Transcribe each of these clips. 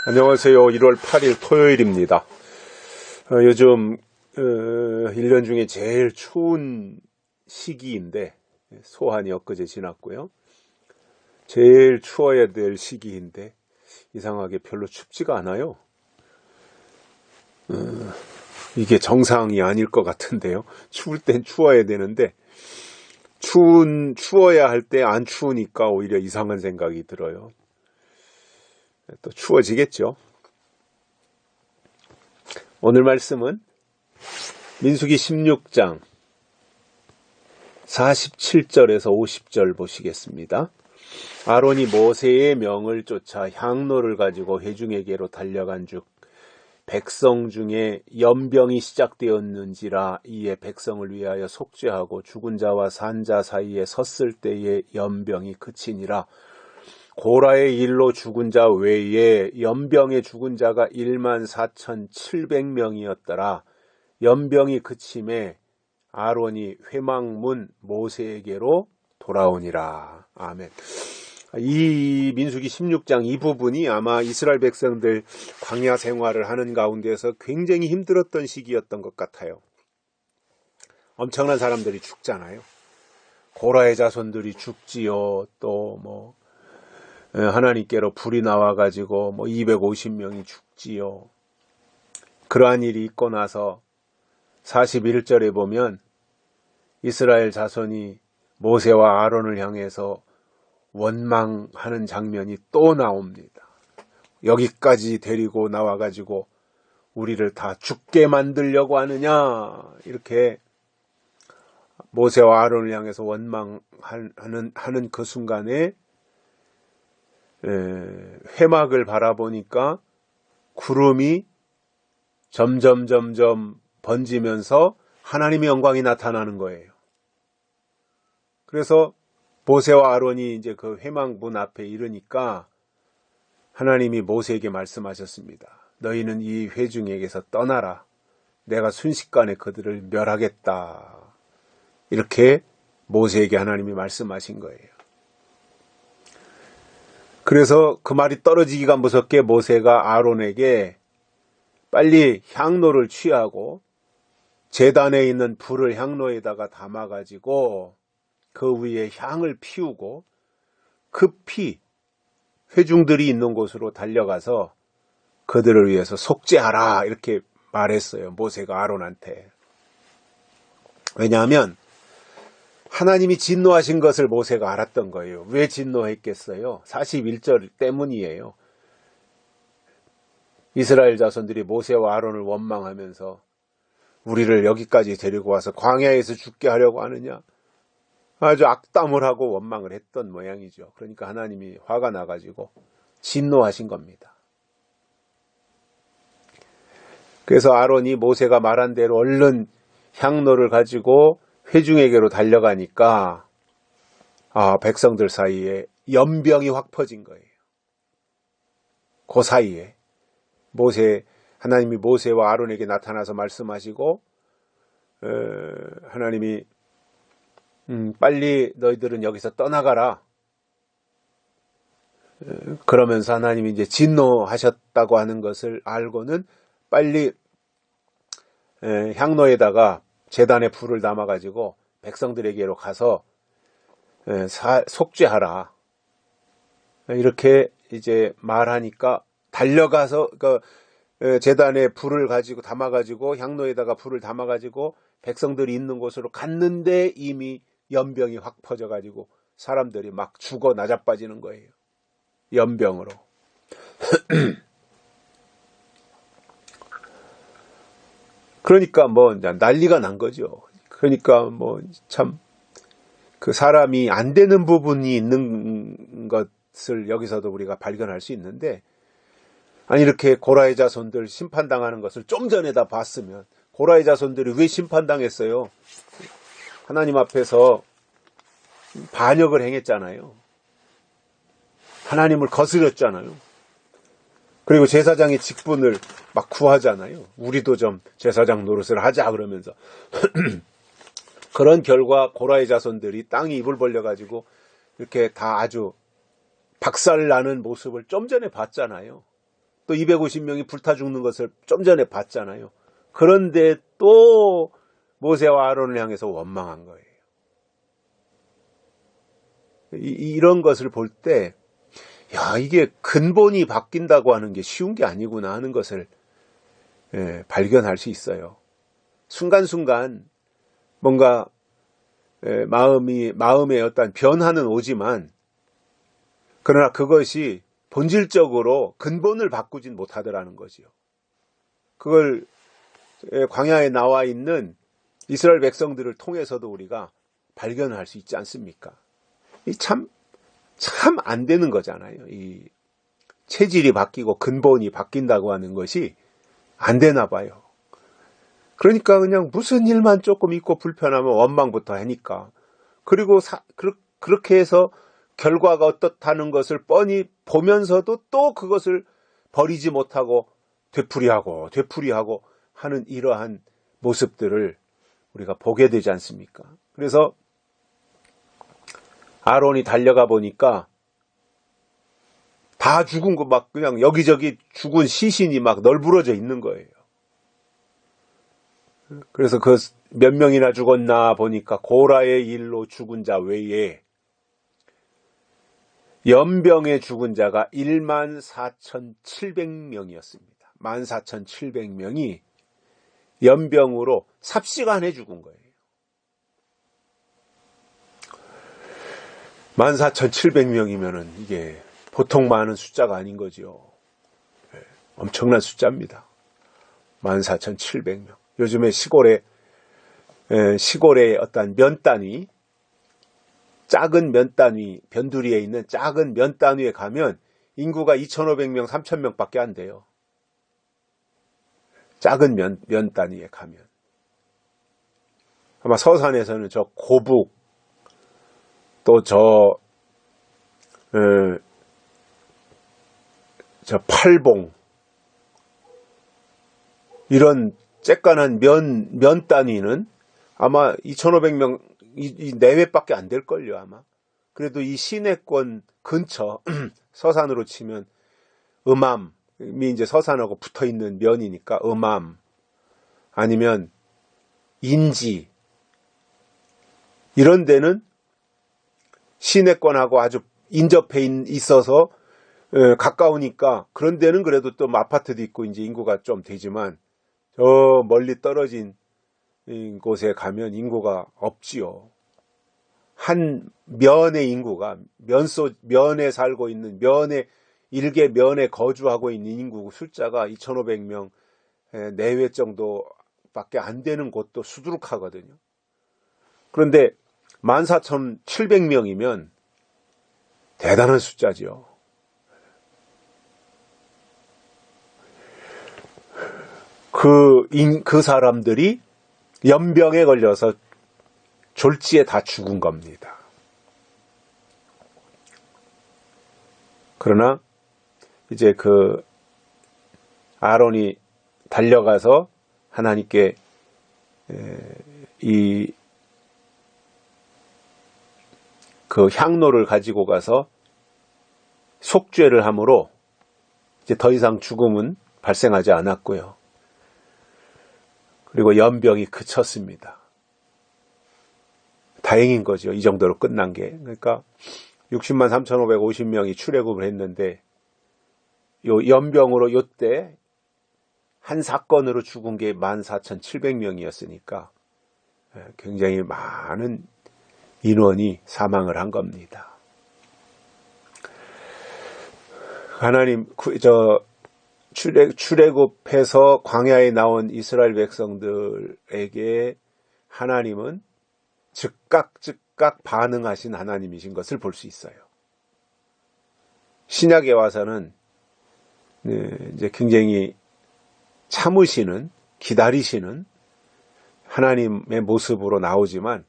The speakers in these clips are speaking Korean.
안녕하세요. 1월 8일 토요일입니다. 요즘 1년 중에 제일 추운 시기인데, 소한이 엊그제 지났고요. 제일 추워야 될 시기인데 이상하게 별로 춥지가 않아요. 이게 정상이 아닐 것 같은데요. 추울 땐 추워야 되는데 추워야 할 때 안 추우니까 오히려 이상한 생각이 들어요. 또 추워지겠죠. 오늘 말씀은 민수기 16장 47절에서 50절 보시겠습니다. 아론이 모세의 명을 쫓아 향로를 가지고 회중에게로 달려간 즉 백성 중에 연병이 시작되었는지라 이에 백성을 위하여 속죄하고 죽은 자와 산 자 사이에 섰을 때에 연병이 그치니라. 고라의 일로 죽은 자 외에 연병에 죽은 자가 14,700명이었더라. 연병이 그침에 아론이 회막문 모세에게로 돌아오니라. 아멘. 이 민수기 16장 이 부분이 아마 이스라엘 백성들 광야 생활을 하는 가운데서 굉장히 힘들었던 시기였던 것 같아요. 엄청난 사람들이 죽잖아요. 고라의 자손들이 죽지요. 또 하나님께로 불이 나와가지고 250명이 죽지요. 그러한 일이 있고 나서 41절에 보면 이스라엘 자손이 모세와 아론을 향해서 원망하는 장면이 또 나옵니다. 여기까지 데리고 나와가지고 우리를 다 죽게 만들려고 하느냐, 이렇게 모세와 아론을 향해서 원망하는 그 순간에 회막을 바라보니까 구름이 점점 번지면서 하나님의 영광이 나타나는 거예요. 그래서 모세와 아론이 이제 그 회막 문 앞에 이르니까 하나님이 모세에게 말씀하셨습니다. 너희는 이 회중에게서 떠나라. 내가 순식간에 그들을 멸하겠다. 이렇게 모세에게 하나님이 말씀하신 거예요. 그래서 그 말이 떨어지기가 무섭게 모세가 아론에게 빨리 향로를 취하고 제단에 있는 불을 향로에다가 담아가지고 그 위에 향을 피우고 급히 회중들이 있는 곳으로 달려가서 그들을 위해서 속죄하라, 이렇게 말했어요. 모세가 아론한테. 왜냐하면 하나님이 진노하신 것을 모세가 알았던 거예요. 왜 진노했겠어요? 41절 때문이에요. 이스라엘 자손들이 모세와 아론을 원망하면서 우리를 여기까지 데리고 와서 광야에서 죽게 하려고 하느냐, 아주 악담을 하고 원망을 했던 모양이죠. 그러니까 하나님이 화가 나가지고 진노하신 겁니다. 그래서 아론이 모세가 말한 대로 얼른 향로를 가지고 회중에게로 달려가니까 백성들 사이에 연병이 확 퍼진 거예요. 그 사이에 하나님이 모세와 아론에게 나타나서 말씀하시고 하나님이 빨리 너희들은 여기서 떠나가라. 그러면서 하나님이 이제 진노하셨다고 하는 것을 알고는 빨리 향로에다가 제단에 불을 담아가지고 백성들에게로 가서 속죄하라. 이렇게 이제 말하니까 달려가서 제단에 불을 가지고 담아가지고 향로에다가 불을 담아가지고 백성들이 있는 곳으로 갔는데 이미 연병이 확 퍼져가지고 사람들이 막 죽어 나자빠지는 거예요. 연병으로. 그러니까 난리가 난 거죠. 그러니까 참 그 사람이 안 되는 부분이 있는 것을 여기서도 우리가 발견할 수 있는데, 아니 이렇게 고라의 자손들 심판당하는 것을 좀 전에다 봤으면, 고라의 자손들이 왜 심판당했어요? 하나님 앞에서 반역을 행했잖아요. 하나님을 거스렸잖아요. 그리고 제사장의 직분을 막 구하잖아요. 우리도 좀 제사장 노릇을 하자 그러면서. 그런 결과 고라의 자손들이 땅이 입을 벌려가지고 이렇게 다 아주 박살나는 모습을 좀 전에 봤잖아요. 또 250명이 불타 죽는 것을 좀 전에 봤잖아요. 그런데 또 모세와 아론을 향해서 원망한 거예요. 이런 것을 볼 때, 야, 이게 근본이 바뀐다고 하는 게 쉬운 게 아니구나 하는 것을 발견할 수 있어요. 순간순간 뭔가 마음에 어떤 변화는 오지만, 그러나 그것이 본질적으로 근본을 바꾸진 못하더라는 거지요. 그걸 광야에 나와 있는 이스라엘 백성들을 통해서도 우리가 발견할 수 있지 않습니까? 참 안 되는 거잖아요. 이 체질이 바뀌고 근본이 바뀐다고 하는 것이 안 되나 봐요. 그러니까 그냥 무슨 일만 조금 있고 불편하면 원망부터 하니까. 그리고 그렇게 해서 결과가 어떻다는 것을 뻔히 보면서도 또 그것을 버리지 못하고 되풀이하고 하는 이러한 모습들을 우리가 보게 되지 않습니까? 그래서 아론이 달려가 보니까 다 죽은 거 막 그냥 여기저기 죽은 시신이 막 널브러져 있는 거예요. 그래서 그 몇 명이나 죽었나 보니까 고라의 일로 죽은 자 외에 연병에 죽은 자가 14,700명이었습니다. 14,700명이 연병으로 삽시간에 죽은 거예요. 14,700명이면은 이게 보통 많은 숫자가 아닌 거지요. 엄청난 숫자입니다. 14,700명. 요즘에 시골의 어떤 면단위, 작은 면단위, 변두리에 있는 작은 면단위에 가면 인구가 2,500명, 3,000명밖에 안 돼요. 작은 면단위에 가면. 아마 서산에서는 저 고북, 또 저 팔봉, 이런 쬐깐한 면 단위는 아마 2,500명 이 내외밖에 안 될걸요, 아마. 그래도 이 시내권 근처, 서산으로 치면 음암이 이제 서산하고 붙어 있는 면이니까 음암, 아니면 인지, 이런 데는 시내권하고 아주 인접해 있어서 가까우니까 그런 데는 그래도 또 아파트도 있고 이제 인구가 좀 되지만, 저 멀리 떨어진 곳에 가면 인구가 없지요. 한 면의 인구가 면에 살고 있는 일개 면에 거주하고 있는 인구 숫자가 2,500명 내외 정도밖에 안 되는 곳도 수두룩하거든요. 그런데 14,700명이면 대단한 숫자죠. 그 사람들이 연병에 걸려서 졸지에 다 죽은 겁니다. 그러나 이제 그 아론이 달려가서 하나님께 그 향로를 가지고 가서 속죄를 함으로 이제 더 이상 죽음은 발생하지 않았고요. 그리고 연병이 그쳤습니다. 다행인 거죠. 이 정도로 끝난 게. 그러니까 60만 3,550명이 출애굽을 했는데 요 연병으로 요때 한 사건으로 죽은 게 14,700명이었으니까 굉장히 많은 인원이 사망을 한 겁니다. 하나님 출애굽해서 광야에 나온 이스라엘 백성들에게 하나님은 즉각 반응하신 하나님이신 것을 볼 수 있어요. 신약에 와서는 이제 굉장히 참으시는, 기다리시는 하나님의 모습으로 나오지만,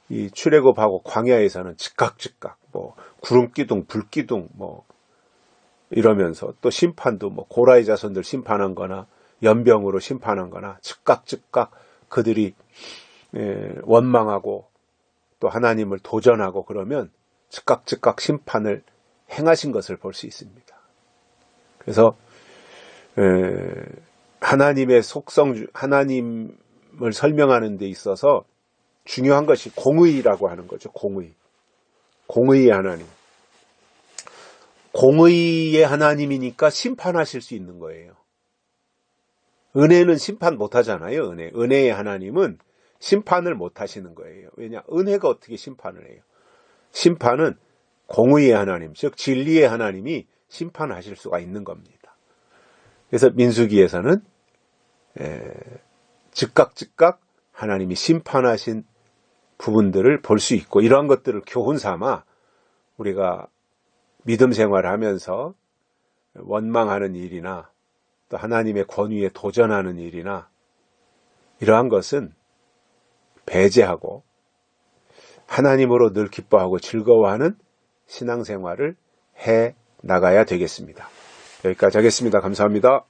이 출애굽하고 광야에서는 즉각 뭐 구름기둥, 불기둥 뭐 이러면서 또 심판도 뭐 고라의 자손들 심판한 거나 연병으로 심판한 거나 즉각 그들이 원망하고 또 하나님을 도전하고 그러면 즉각 심판을 행하신 것을 볼 수 있습니다. 그래서 하나님의 속성, 하나님을 설명하는 데 있어서 중요한 것이 공의라고 하는 거죠. 공의의 하나님. 공의의 하나님이니까 심판하실 수 있는 거예요. 은혜는 심판 못 하잖아요. 은혜의 하나님은 심판을 못 하시는 거예요. 왜냐? 은혜가 어떻게 심판을 해요? 심판은 공의의 하나님, 즉 진리의 하나님이 심판하실 수가 있는 겁니다. 그래서 민수기에서는 즉각 하나님이 심판하신 부분들을 볼 수 있고, 이러한 것들을 교훈 삼아 우리가 믿음 생활을 하면서 원망하는 일이나 또 하나님의 권위에 도전하는 일이나 이러한 것은 배제하고 하나님으로 늘 기뻐하고 즐거워하는 신앙생활을 해 나가야 되겠습니다. 여기까지 하겠습니다. 감사합니다.